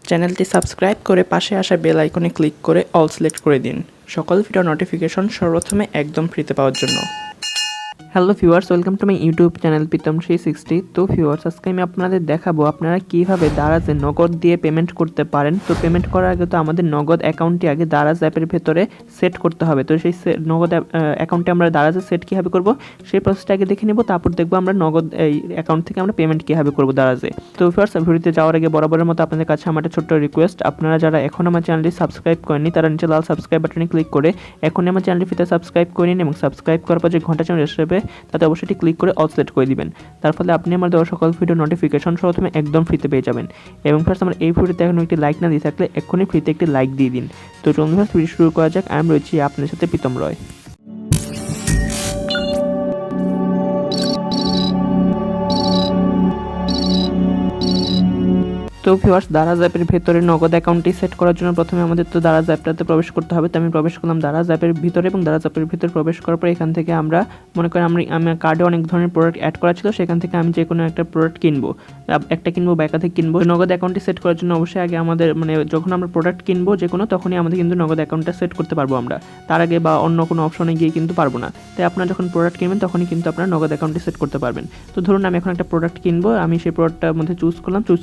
চ্যানেলটি সাবস্ক্রাইব করে পাশে আসা বেল আইকনে ক্লিক করে অল সিলেক্ট করে দিন সকল ভিডিও নোটিফিকেশন সর্বপ্রথমে একদম ফ্রিতে পাওয়ার জন্য। Hello viewers, welcome to my YouTube channel Pritam 360। তো ভিউয়ার্স, আজকে আমি আপনাদের দেখাবো আপনারা কীভাবে দারাজে নগদ দিয়ে পেমেন্ট করতে পারেন। তো পেমেন্ট করার আগে তো আমাদের নগদ অ্যাকাউন্টটি আগে দারাজ অ্যাপের ভেতরে সেট করতে হবে। তো সেই নগদ অ্যাকাউন্টে আমরা দারাজে সেট কীভাবে করবো সেই প্রসেসটা আগে দেখে নেব, তারপর দেখবো আমরা নগদ এই অ্যাকাউন্ট থেকে আমরা পেমেন্ট কীভাবে করবো দারাজে। তো ভিউয়ার্স, ভিডিওতে যাওয়ার আগে বরাবরের মতো আপনাদের কাছে আমার একটা ছোট্ট রিকোয়েস্ট, আপনারা যারা এখন আমার চ্যানেলটি সাবস্ক্রাইব করেননি তারা নিচে লাল সাবস্ক্রাইব বাটনে ক্লিক করে এখনই আমার চ্যানেলটিতে সাবস্ক্রাইব করে নিন এবং সাবস্ক্রাইব করার পর যে ঘন্টা চিহ্ন আসবে তাতে অবশ্যই ক্লিক করে অল সিলেক্ট করে দিবেন। তার ফলে আপনি আমার দেওয়া সকল ভিডিও নোটিফিকেশন সর্বপ্রথমে একদম ফ্রিতে পেয়ে যাবেন। এবং ফার্স্ট আমার এই ভিডিওতে এখন একটি লাইক না দিয়ে থাকলে এক্ষুনি ফ্রিতে একটি লাইক দিয়ে দিন। তো চলুন ফার্স্ট ভিডিও শুরু করা যাক। আমি রয়েছি আপনার সাথে প্রীতম রয়। তো ভিউয়ার্স, দারাজ অ্যাপের ভেতরে নগদ অ্যাকাউন্টটি সেট করার জন্য প্রথমে আমাদের তো দারাজ অ্যাপটাতে প্রবেশ করতে হবে। তো আমি প্রবেশ করলাম দারাজ অ্যাপের ভিতরে এবং দারাজ অ্যাপের ভিতরে প্রবেশ করার পর এখান থেকে আমরা মনে করেন আমার কার্ডে অনেক ধরনের প্রোডাক্ট অ্যাড করা ছিল, সেখান থেকে আমি যে কোনো একটা প্রোডাক্ট কিনবো, একটা কিনবো বা একাধিক কিনবো। নগদ অ্যাকাউন্টটি সেট করার জন্য অবশ্যই আগে আমাদের যখন আমরা প্রোডাক্ট কিনবো যে কোনো, তখনই আমাদের কিন্তু নগদ অ্যাকাউন্টটা সেট করতে পারবো আমরা, তার আগে বা অন্য কোনো অপশনে গিয়ে কিন্তু পারবো না। তাই আপনারা যখন প্রোডাক্ট কিনবেন তখনই কিন্তু আপনারা নগদ অ্যাকাউন্টটি সেট করতে পারবেন। তো ধরুন আমি এখন একটা প্রোডাক্ট কিনবো, আমি সেই প্রোডাক্টটার মধ্যে চুজ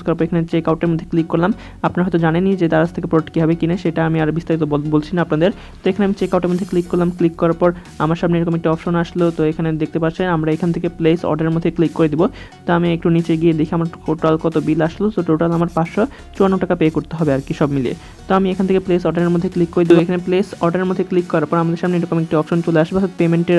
করার পর এখানে চেক আউটের মধ্যে ক্লিক করলাম। আপনারা হয়তো জানেনই যে দারাজ থেকে প্রোডাক্ট কীভাবে কিনে, সেটা আমি আর বিস্তারিত বলছি না আপনাদের। তো এখানে আমি চেক আউটের মধ্যে ক্লিক করলাম। ক্লিক করার পর আমার সামনে এরকম একটা অপশন আসলো। তো এখানে দেখতে পাচ্ছেন আমরা এখান থেকে প্লেস অর্ডারের মধ্যে ক্লিক করে দিব। তো আমি একটু নিচে গিয়ে দেখি আমার টোটাল কত বিল আসলো। তো টোটাল আমার 554 টাকা পে করতে হবে আর কি সব মিলিয়ে। তো আমি এখান থেকে প্লেস অর্ডারের মধ্যে ক্লিক করে দেবো। এখানে প্লেস অর্ডারের মধ্যে ক্লিক করার পর আমাদের সামনে এরকম একটা অপশন চলে আসবে, অর্থাৎ পেমেন্টের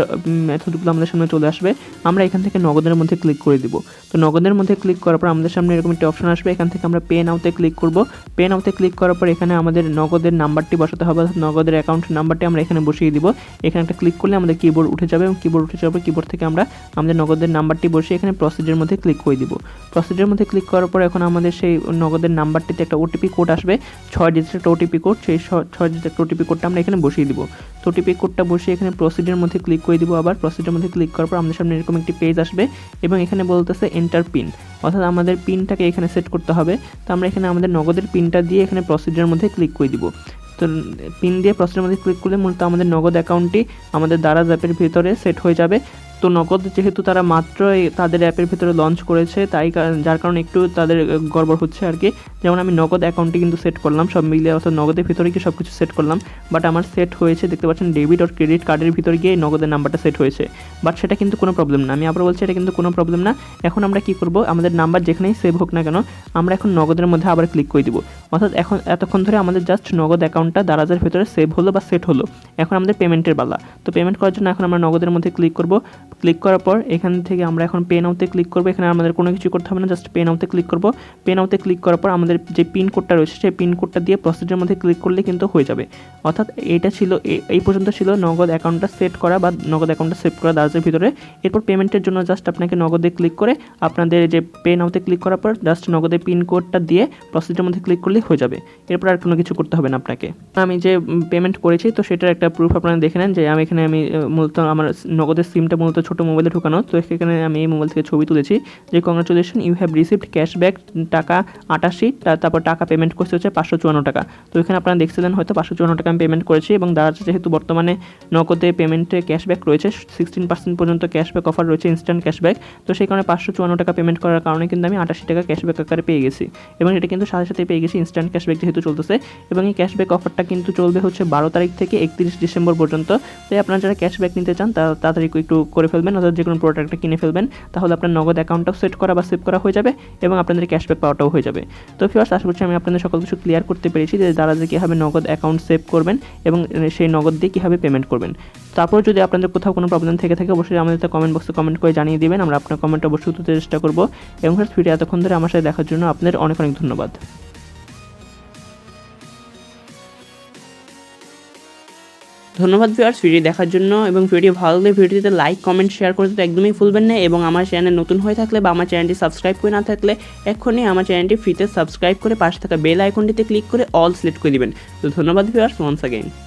মেথডগুলো আমাদের সামনে চলে আসবে। আমরা এখান থেকে নগদের মধ্যে ক্লিক করে দিব। তো নগদের মধ্যে ক্লিক করার পর আমাদের সামনে এরকম একটা অপশন আসবে, এখান থেকে আমরা পে নাওতে ক্লিক করব। পে নাওতে ক্লিক করার পর এখানে আমাদের নগদের নাম্বারটি বসাতে হবে, নগদের অ্যাকাউন্ট নাম্বারটি আমরা এখানে বসিয়ে দিব। এখানে একটা ক্লিক করলে আমাদের কিবোর্ড উঠে যাবে এবং কিবোর্ড উঠে যাওয়ার পর কিবোর্ড থেকে আমরা আমাদের নগদের নাম্বারটি বসিয়ে এখানে প্রসিডের মধ্যে ক্লিক করে দিব। প্রসিডের মধ্যে ক্লিক করার পর এখন আমাদের সেই নগদের নাম্বারটিতে একটা ওটিপি কোড আসবে, 6 ডিজিটের একটা ওটিপি কোড। সেই 6 ডিজিটের একটা ওটিপি কোডটা আমরা এখানে বসিয়ে দিব। তো ওটিপি কোডটা বসিয়ে এখানে প্রসিডের মধ্যে ক্লিক করে দিব। আবার প্রসিডের মধ্যে ক্লিক করার পর আমাদের সামনে এরকম একটি পেজ আসবে এবং এখানে বলতেছে এন্টার পিন, অর্থাৎ আমাদের পিনটাকে এখানে সেট করতে হবে। তো আমরা এখানে আমাদের নগদের পিনটা দিয়ে এখানে প্রসিডারের মধ্যে ক্লিক করে দিব। তো পিন দিয়ে প্রসিডারের মধ্যে ক্লিক করলে মূলত আমাদের নগদ অ্যাকাউন্টটি আমাদের দারাজ অ্যাপের ভিতরে সেট হয়ে যাবে। তো নগদ যেহেতু তারা মাত্র তাদের অ্যাপের ভিতরে লঞ্চ করেছে, তাই যার কারণে একটু তাদের গড়বড় হচ্ছে আর কি। যেমন আমি নগদ অ্যাকাউন্টটি কিন্তু সেট করলাম সব মিলিয়ে, অর্থাৎ নগদের ভিতরে কি সব কিছু সেট করলাম, বাট আমার সেট হয়েছে দেখতে পাচ্ছেন ডেবিট আর ক্রেডিট কার্ডের ভিতরে গিয়ে নগদের নাম্বারটা সেট হয়েছে। বাট সেটা কিন্তু কোনো প্রবলেম না, আমি আবার বলছি এটা কিন্তু কোনো প্রবলেম না। এখন আমরা কি করব, আমাদের নাম্বার যেখানেই সেভ হোক না কেন আমরা এখন নগদের মধ্যে আবার ক্লিক করে দিব। অর্থাৎ এখন এতক্ষণ ধরে আমাদের জাস্ট নগদ অ্যাকাউন্টটা দারাজের ভিতরে সেভ হলো বা সেট হলো, এখন আমাদের পেমেন্টের পালা। তো পেমেন্ট করার জন্য এখন আমরা নগদের মধ্যে ক্লিক করব। ক্লিক করার পর এখান থেকে আমরা এখন পে নাওতে ক্লিক করব। এখানে আমাদের কোনো কিছু করতে হবে না, জাস্ট পে নাওতে ক্লিক করব। পে নাওতে ক্লিক করার পর আমাদের যে পিন কোডটা রয়েছে সেই পিন কোডটা দিয়ে প্রসিডারের মধ্যে ক্লিক করলে কিন্তু হয়ে যাবে। অর্থাৎ এটা ছিল এই পর্যন্ত ছিল নগদ অ্যাকাউন্টটা সেট করা বা নগদ অ্যাকাউন্টটা সেভ করা দারাজের ভিতরে। এরপর পেমেন্টের জন্য জাস্ট আপনাকে নগদে ক্লিক করে আপনাদের যে পে নাওতে ক্লিক করার পর জাস্ট নগদের পিন কোডটা দিয়ে প্রসিডারের মধ্যে ক্লিক করলেই হয়ে যাবে। এরপর আর কোনো কিছু করতে হবে না আপনাকে। আমি যে পেমেন্ট করেছি তো সেটার একটা প্রুফ আপনারা দেখে নেন যে আমি এখানে মূলত আমার নগদের সিমটা মূলত ছোটো মোবাইলে ঢোকানো। তো সেখানে আমি এই মোবাইল থেকে ছবি তুলেছি যে congratulation you have received cashback টাকা 88, তারপর টাকা পেমেন্ট করতে হচ্ছে 554 টাকা। তো এখানে আপনারা দেখছিলেন হয়তো 554 টাকা আমি পেমেন্ট করেছি এবং দারাজ যেহেতু বর্তমানে নগদে পেমেন্টে ক্যাশব্যাক রয়েছে 16% পর্যন্ত ক্যাশব্যাক অফার রয়েছে, ইনস্ট্যান্ট ক্যাশব্যাক। তো সেই কারণে 554 টাকা পেমেন্ট করার কারণে কিন্তু আমি 88 টাকা ক্যাশব্যাক আকারে পেয়ে গেছি এবং এটা কিন্তু সাথে সাথে পেয়ে গেছি ইনস্ট্যান্ট ক্যাশব্যাক যেহেতু চলতেছে। এবং এই ক্যাশব্যাক অফারটা কিন্তু চলবে হচ্ছে 12 তারিখ থেকে 31 ডিসেম্বর পর্যন্ত। তাই আপনারা যারা ক্যাশব্যাক নিতে চান তারা তাড়াতাড়ি একটু করে ফেলবেন, অর্থাৎ যে কোনো প্রোডাক্টটা কিনে ফেলবেন, তাহলে আপনার নগদ অ্যাকাউন্টটাও সেট করা বা সেভ করা হয়ে যাবে এবং আপনাদের ক্যাশব্যাক পাওয়াটাও হয়ে যাবে। তো ভিউয়ার্স, আশা করছি আমি আপনাদের সকল কিছু ক্লিয়ার করতে পেরেছি যে দারাজে কীভাবে নগদ অ্যাকাউন্ট সেভ করবেন এবং সেই নগদ দিয়ে কীভাবে পেমেন্ট করবেন। তারপর যদি আপনাদের কোথাও কোনো প্রবলেম থেকে থাকে অবশ্যই আমাদের কমেন্ট বক্সে কমেন্ট করে জানিয়ে দেবেন, আমরা আপনার কমেন্ট অবশ্যই উত্তর দিতে চেষ্টা করব। এবং ভিডিও এতক্ষণ ধরে আমার সাথে দেখার জন্য আপনাদের অনেক অনেক ধন্যবাদ। ধন্যবাদ ভিউয়ার্স ভিডিও দেখার জন্য, এবং ভিডিও ভালো লাগলে ভিডিওতে লাইক কমেন্ট শেয়ার করতে তো একদমই ভুলবেন না। এবং আমার চ্যানেল নতুন হয়ে থাকলে বা আমার চ্যানেলটি সাবস্ক্রাইব করে না থাকলে এক্ষুনি আমার চ্যানেলটি ফ্রিতে সাবস্ক্রাইব করে পাশে থাকা বেল আইকনটিতে ক্লিক করে অল সিলেক্ট করে দিবেন। তো ধন্যবাদ ভিউয়ার্স ওয়ান্স অ্যাগেইন।